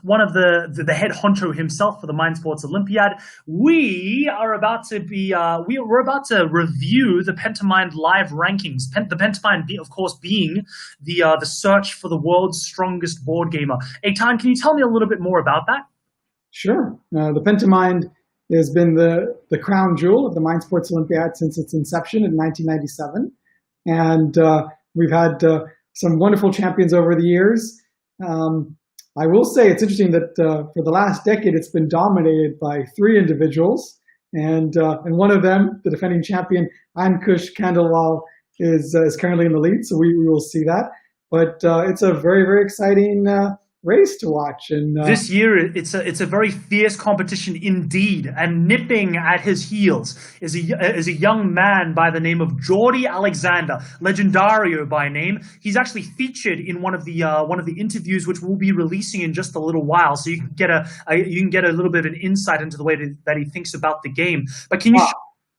one of the head honcho himself for the Mind Sports Olympiad. We are about to we're about to review the Pentamind live rankings. The Pentamind, of course, being the search for the world's strongest board gamer. Etan, can you tell me a little bit more about that? Sure. The Pentamind has been the crown jewel of the Mind Sports Olympiad since its inception in 1997, and we've had some wonderful champions over the years. I will say it's interesting that for the last decade, it's been dominated by three individuals. And one of them, the defending champion, Ankush Khandelwal, is currently in the lead. So we will see that. But it's a very, very exciting race to watch. And this year, it's a very fierce competition indeed. And nipping at his heels is a young man by the name of Geordie Alexander, Legendario by name. He's actually featured in one of the interviews, which we'll be releasing in just a little while, so you can get a little bit of an insight into the way that he thinks about the game. But can you?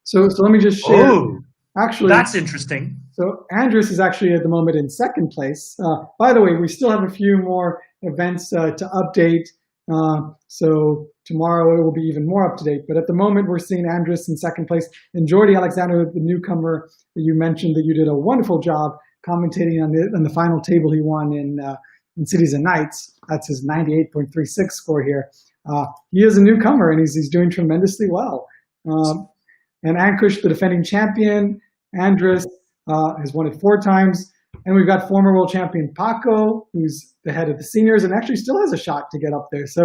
So let me just share. Oh, actually, that's interesting. So Andres is actually at the moment in second place. By the way, we still have a few more events to update. So tomorrow it will be even more up to date. But at the moment, we're seeing Andres in second place. And Geordie Alexander, the newcomer that you mentioned, that you did a wonderful job commentating on the final table he won in Cities and Knights. That's his 98.36 score here. He is a newcomer, and he's doing tremendously well. And Ankush, the defending champion, Andres has won it 4 times. And we've got former world champion Paco, who's the head of the seniors and actually still has a shot to get up there. So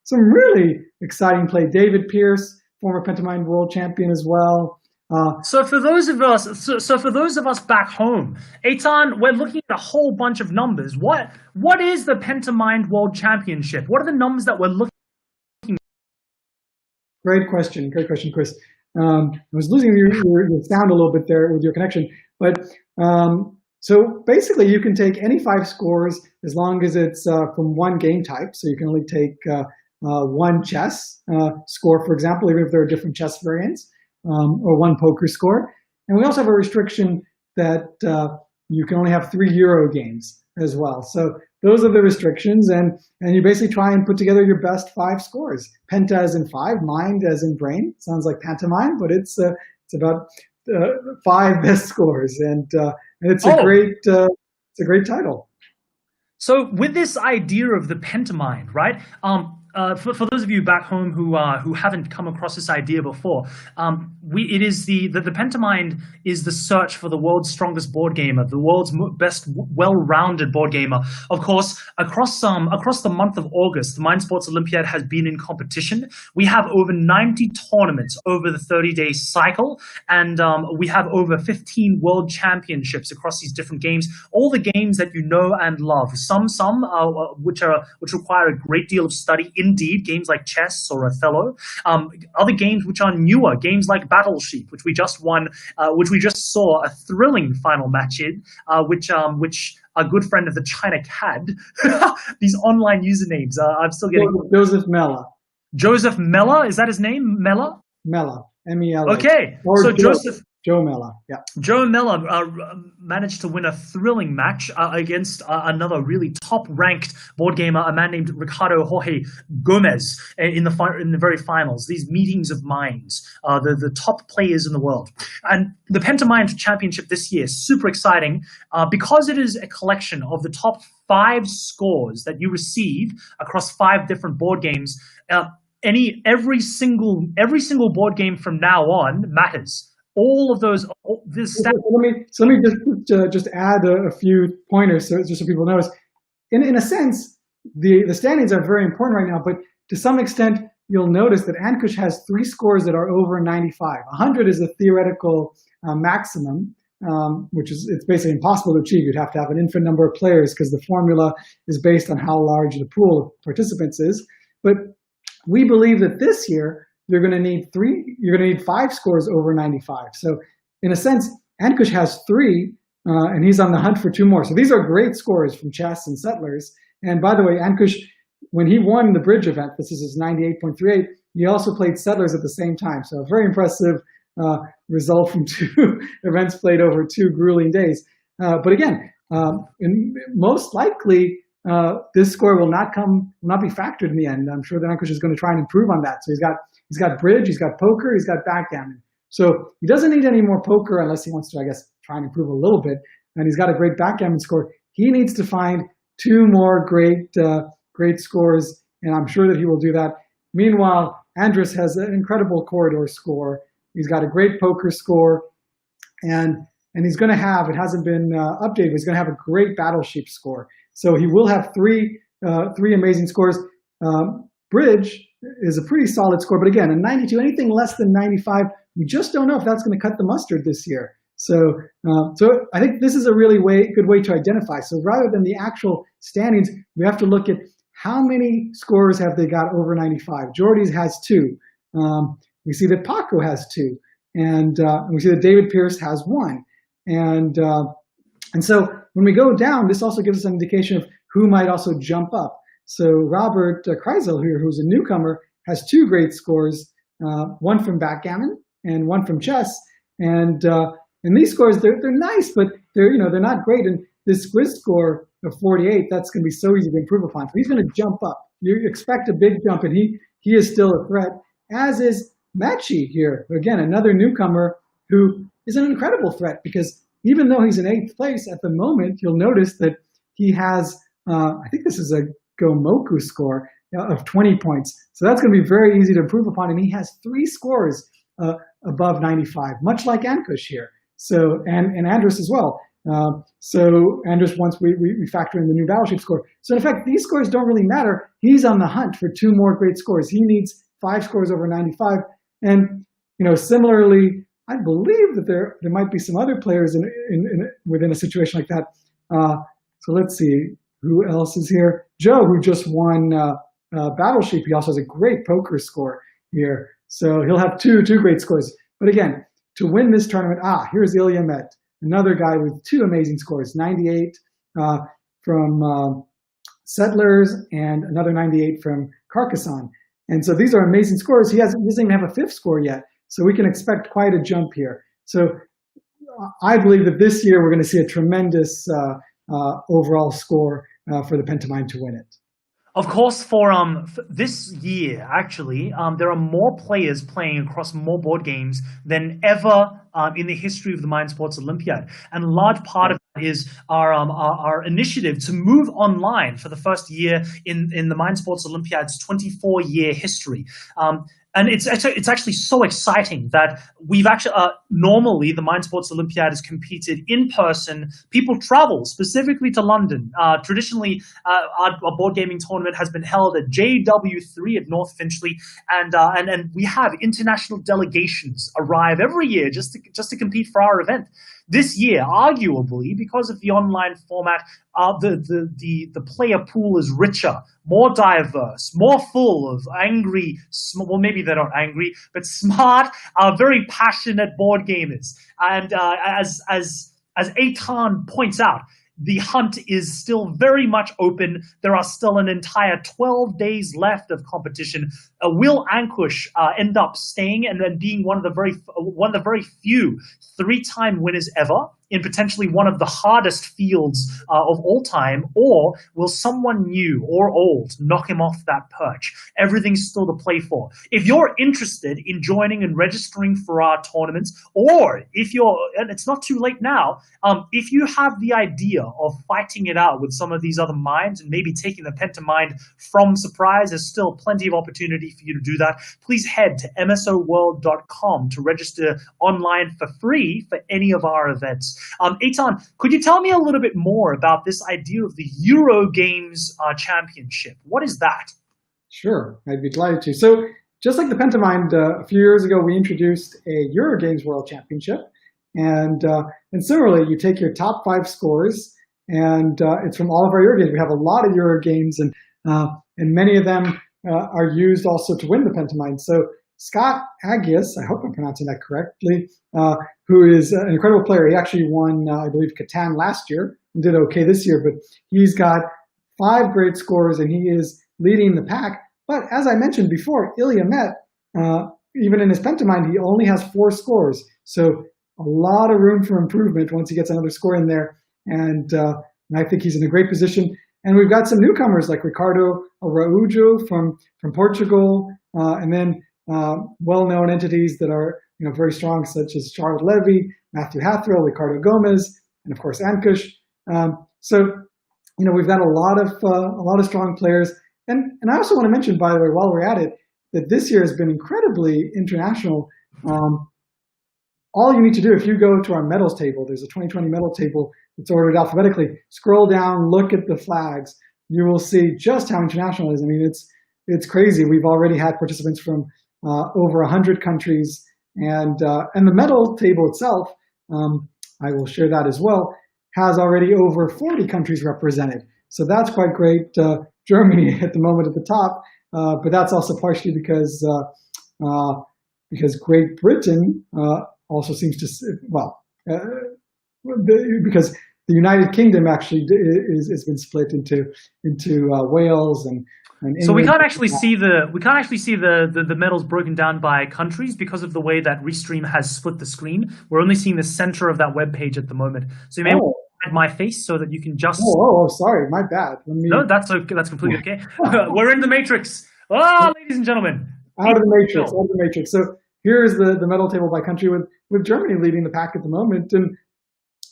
some really exciting play. David Pierce, former Pentamind world champion as well. So for those of us back home, Etan, we're looking at a whole bunch of numbers. What is the Pentamind World Championship? What are the numbers that we're looking at? Great question, Chris. I was losing your sound a little bit there with your connection, but so basically you can take any 5 scores as long as it's from one game type. So you can only take one chess score, for example, even if there are different chess variants, or one poker score. And we also have a restriction that you can only have 3 Euro games as well. So those are the restrictions, and you basically try and put together your best 5 scores. Penta as in 5, mind as in brain. Sounds like pantomime, but it's about 5 best scores, and it's a great title. So with this idea of the Pentamind, right? For those of you back home who haven't come across this idea before, the Pentamind is the search for the world's strongest board gamer, the world's best well-rounded board gamer. Of course, across the month of August, the Mind Sports Olympiad has been in competition. We have over 90 tournaments over the 30-day cycle, and we have over 15 world championships across these different games. All the games that you know and love. Some which require a great deal of study. Indeed, games like chess or Othello. Other games which are newer, games like Battleship, which we just won, which we just saw a thrilling final match in, which a good friend of the China Cad. These online usernames, I'm still getting. Joseph Mella. Joseph Mella, is that his name? Mella. Mella. M-E-L-A. Okay, so Joe Mella, yeah. Joe Mella managed to win a thrilling match against another really top-ranked board gamer, a man named Ricardo Jorge Gomez, in the very finals. These meetings of minds, the top players in the world. And the Pentamind Championship this year, super exciting, because it is a collection of the top 5 scores that you receive across 5 different board games. Every single board game from now on matters. All of those. Let me just add a few pointers so people notice. In a sense, the standings are very important right now, but to some extent, you'll notice that Ankush has 3 scores that are over 95. 100 is a theoretical maximum, which is it's basically impossible to achieve. You'd have to have an infinite number of players because the formula is based on how large the pool of participants is. But we believe that this year, you're going to need 5 scores over 95. So in a sense, Ankush has 3, and he's on the hunt for 2 more. So these are great scores from chess and settlers. And by the way, Ankush, when he won the bridge event, this is his 98.38, he also played settlers at the same time. So a very impressive result from 2 events played over 2 grueling days. But again, most likely, this score will not be factored in the end. I'm sure that Ankush is going to try and improve on that. So he's got bridge, he's got poker, he's got backgammon. So he doesn't need any more poker unless he wants to, I guess, try and improve a little bit. And he's got a great backgammon score. He needs to find two more great scores, and I'm sure that he will do that. Meanwhile, Andrus has an incredible corridor score. He's got a great poker score, and he's going to have, it hasn't been updated, but he's going to have a great battleship score. So he will have three amazing scores. Bridge is a pretty solid score, but again, a 92, anything less than 95, we just don't know if that's going to cut the mustard this year. So I think this is a really good way to identify. So rather than the actual standings, we have to look at how many scores have they got over 95. Jordy's has 2. We see that Paco has 2, and we see that David Pierce has 1. And so when we go down, this also gives us an indication of who might also jump up. So Robert Kreisel here, who's a newcomer, has 2 great scores, one from backgammon and one from chess. And these scores, they're nice, but they're not great. And this quiz score of 48, that's going to be so easy to improve upon. So he's going to jump up. You expect a big jump, and he is still a threat, as is Machi here. Again, another newcomer who is an incredible threat, because even though he's in 8th place at the moment, you'll notice that he has, I think this is a Gomoku score of 20 points. So that's going to be very easy to improve upon. And he has 3 scores above 95, much like Ankush here. So, and Andrus as well. So Andrus, once we factor in the new battleship score. So in effect, these scores don't really matter. He's on the hunt for 2 more great scores. He needs 5 scores over 95. And, similarly, I believe that there might be some other players within a situation like that. So let's see, who else is here? Joe, who just won Battleship. He also has a great poker score here. So he'll have two great scores. But again, to win this tournament, here's Ilya Met, another guy with 2 amazing scores, 98 from Settlers and another 98 from Carcassonne. And so these are amazing scores. He doesn't even have a 5th score yet. So we can expect quite a jump here. So I believe that this year we're going to see a tremendous overall score for the Pentamind to win it. Of course, for this year, actually, there are more players playing across more board games than ever in the history of the Mind Sports Olympiad. And a large part of that is our initiative to move online for the first year in the Mind Sports Olympiad's 24-year history. And it's actually so exciting that we've actually, normally the Mind Sports Olympiad is competed in person. People travel specifically to London. Traditionally, our board gaming tournament has been held at JW3 at North Finchley. And we have international delegations arrive every year just to compete for our event. This year, arguably, because of the online format, the player pool is richer, more diverse, more full of angry, well, maybe they're not angry, but smart, very passionate board gamers. And as Etan points out, the hunt is still very much open. There are still an entire 12 days left of competition. Will Ankush end up staying and then being one of the very few 3-time winners ever in potentially one of the hardest fields of all time, or will someone new or old knock him off that perch? Everything's still to play for. If you're interested in joining and registering for our tournaments, or and it's not too late now, if you have the idea of fighting it out with some of these other minds and maybe taking the Pentamind from surprise, there's still plenty of opportunity for you to do that. Please head to msoworld.com to register online for free for any of our events. Etan, could you tell me a little bit more about this idea of the Euro Games Championship? What is that? Sure, I'd be delighted to. So just like the Pentamind, a few years ago, we introduced a Euro Games World Championship. And similarly, you take your top 5 scores, and it's from all of our Euro games. We have a lot of Euro games, and many of them are used also to win the Pentamind. So Scott Aguias, I hope I'm pronouncing that correctly, who is an incredible player. He actually won, I believe, Catan last year and did okay this year, but he's got 5 great scores and he is leading the pack. But as I mentioned before, Ilya Met, even in his Pentamind, he only has 4 scores. So a lot of room for improvement once he gets another score in there. And I think he's in a great position. And we've got some newcomers like Ricardo Araújo from Portugal, and then well-known entities that are very strong, such as Charlotte Levy, Matthew Hathrill, Ricardo Gomez, and of course Ankush. So we've got a lot of strong players. And I also want to mention, by the way, while we're at it, that this year has been incredibly international. All you need to do, if you go to our medals table, there's a 2020 medal table that's ordered alphabetically. Scroll down, look at the flags. You will see just how international it is. I mean, it's crazy. We've already had participants from over 100 countries, and the medal table itself, I will share that as well, has already over 40 countries represented. So that's quite great. Germany at the moment at the top, but that's also partially because Great Britain also seems to, because the United Kingdom actually has been split into Wales and England. So we can't actually see the medals broken down by countries because of the way that Restream has split the screen. We're only seeing the center of that web page at the moment. So you may want to hide my face so that you can just. Oh, sorry, my bad. No, that's okay. That's completely okay. We're in the matrix. Oh, ladies and gentlemen. Out of the matrix. So here's the medal table by country with Germany leading the pack at the moment, and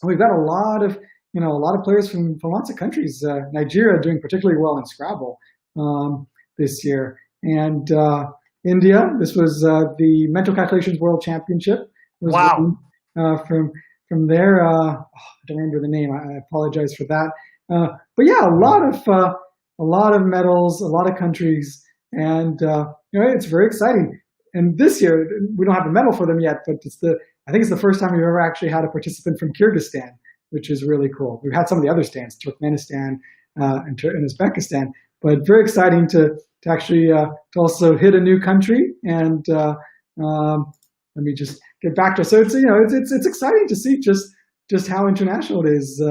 we've got a lot of players from lots of countries. Nigeria doing particularly well in Scrabble this year, and India. This was the Mental Calculations World Championship. Wow! From there, I don't remember the name. I apologize for that. But yeah, a lot of medals, a lot of countries, and it's very exciting. And this year, we don't have a medal for them yet, but I think it's the first time we've ever actually had a participant from Kyrgyzstan, which is really cool. We've had some of the other stands, Turkmenistan and Uzbekistan, but very exciting to actually to also hit a new country. And let me just get back to it. So it's exciting to see just how international it is.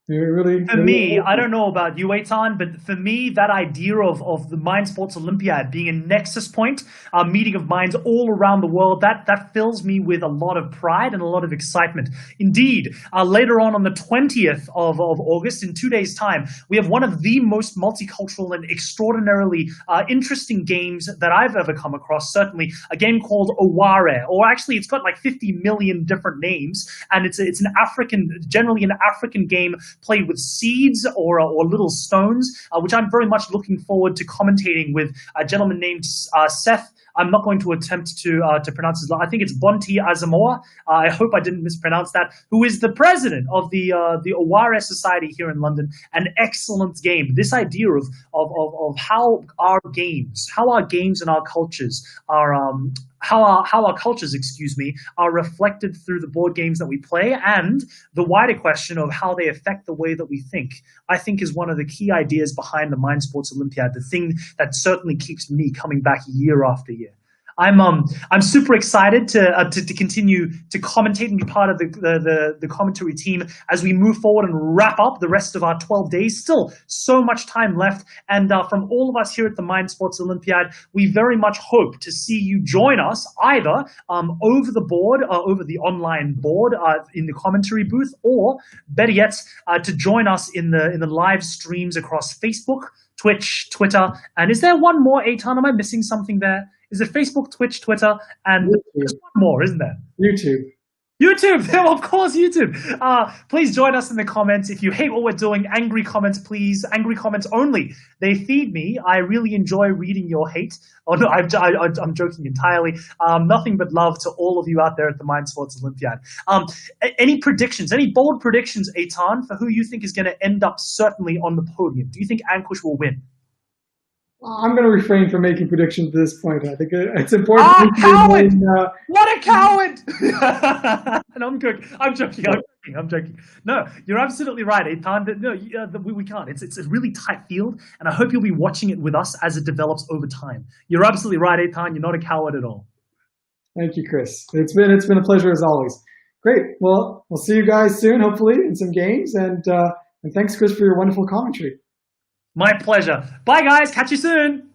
For me, I don't know about you, Etan, but for me, that idea of the Mind Sports Olympiad being a nexus point, a meeting of minds all around the world, that fills me with a lot of pride and a lot of excitement. Indeed, later on the 20th of August, in 2 days' time, we have one of the most multicultural and extraordinarily interesting games that I've ever come across, certainly, a game called Aware, or actually it's got like 50 million different names, and it's generally an African game played with seeds or little stones, which I'm very much looking forward to commentating with a gentleman named Seth. I'm not going to attempt to pronounce his name. I think it's Bonti Asamoah. I hope I didn't mispronounce that. Who is the president of the Aware Society here in London? An excellent game. This idea of how our games and our cultures are how our cultures, are reflected through the board games that we play, and the wider question of how they affect the way that we think, I think is one of the key ideas behind the Mind Sports Olympiad, the thing that certainly keeps me coming back year after year. I'm super excited to continue to commentate and be part of the commentary team as we move forward and wrap up the rest of our 12 days. Still so much time left, and from all of us here at the Mind Sports Olympiad, we very much hope to see you join us either over the board, over the online board in the commentary booth, or better yet, to join us in the live streams across Facebook, Twitch, Twitter, and is there one more, Etan? Am I missing something there? Is it Facebook, Twitch, Twitter, and there's one more, isn't there? YouTube. Of course, YouTube. Please join us in the comments. If you hate what we're doing, angry comments, please. Angry comments only. They feed me. I really enjoy reading your hate. Oh, no, I'm joking entirely. Nothing but love to all of you out there at the Mind Sports Olympiad. Any predictions, any bold predictions, Etan, for who you think is going to end up certainly on the podium? Do you think Ankush will win? I'm going to refrain from making predictions at this point. I think it's important. Coward! What a coward! And I'm joking. No, you're absolutely right, Etan. No, we can't. It's a really tight field, and I hope you'll be watching it with us as it develops over time. You're absolutely right, Etan. You're not a coward at all. Thank you, Chris. It's been a pleasure as always. Great. Well, we'll see you guys soon, hopefully, in some games, and thanks, Chris, for your wonderful commentary. My pleasure. Bye, guys. Catch you soon.